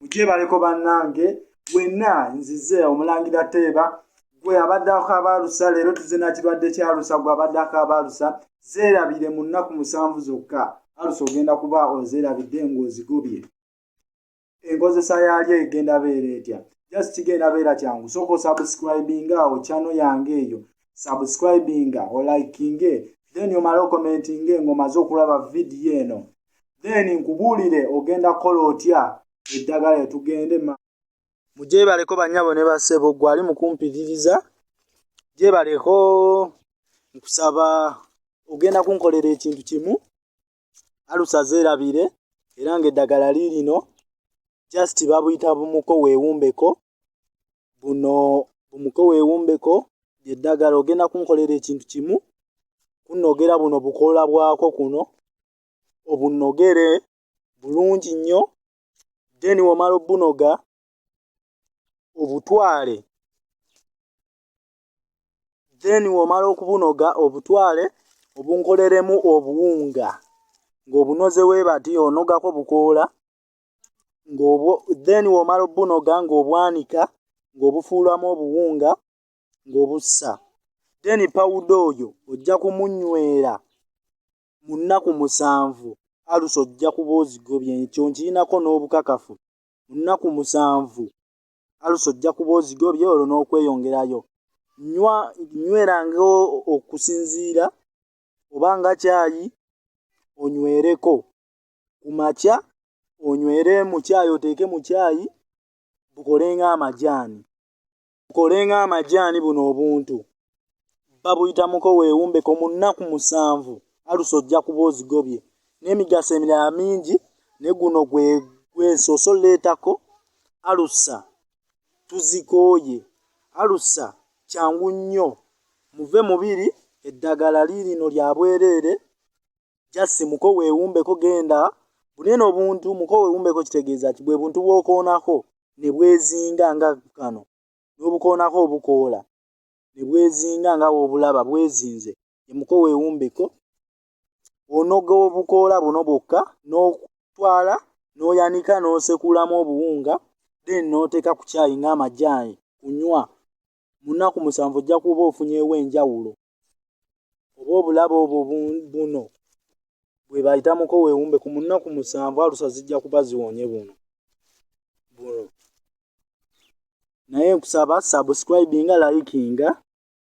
mujje baleko bannange wenna nzize omulangira Teeba gwe abaddako abaalusa leero tuzina kirwadde kya Alusa gwe abaddako abaalusa zeerabire mu nnaku 7 zokka Alusa ogenda kuba ozeerabidde ng'ozigobye enkozesa yalyo egenda beera etya just kigenda beera kyangu soko subscribinga awo channel yange eyo subscribinga o likinge then omala commentinge ngomaze okulaba video eno then nkubuulire ogenda kola otya eddagala tugende mujje baleko banyabo ne basebo gwali mukumpiririza je baleko nkusaba ogenda kunkolera ekintu kimu Alusa zeerabire era ng'eddagala lirino just babuyita bumuko weewumbeko buno bumuko weewumbeko eddagala ogenda kunkolera ekintu kimu kunogera buno bukoola bwako kuno obunogere bulungi nnyo then womala obunoga obutwale then womala okubunoga obutwale obunkoleremu obuwunga ng'obunoze weebati onogako bukoola then womala obunoga ng'obwanika ng'obufuulamu obuwunga ng'obussa then pawuda oyo ojja kumunywera mu nnaku 7 Alusa ojja kuba ozigobye ekyo nkirinako n'obukakafu mu nnaku 7 Alusa ojja kuba ozigobye olwo n'okweyongerayo nyweranga okusinziira obanga kyayi onywereko ku makya onywere mu kyayi oteeke mu kyayi bukolenga amajaani buno obuntu babuyita muko weewumbeko mu nnaku 7 Alusa ojja kuba ozigobye n'emigaso emirala mingi ne guno gwensoso leetako Alusa tuzikooye Alusa kyangu nnyo muve mubiri eddagala lirino lya bwereere jasi muko weewumbeko genda bunene obuntu muko weewumbeko kitegeeza ki bwe buntu bw'okoonako ne bwezinga nga kano n'obukoonako obukoola ne bwezinga nga obulaba bwezinze muko weewumbeko onoga obukoola buno bwokka n'otwala n'oyanika n'osekulamu obuwunga then n'oteeka ku kyayi ng'amajaani kunywa mu nnaku 7 ojja kuba ofunyeewo enjawulo oba obulaba obwo buno bwe bayita muko weewumbeko mu nnaku 7 Alusa zijja kuba ziwonye buno naye nkusaba subscribinga likinga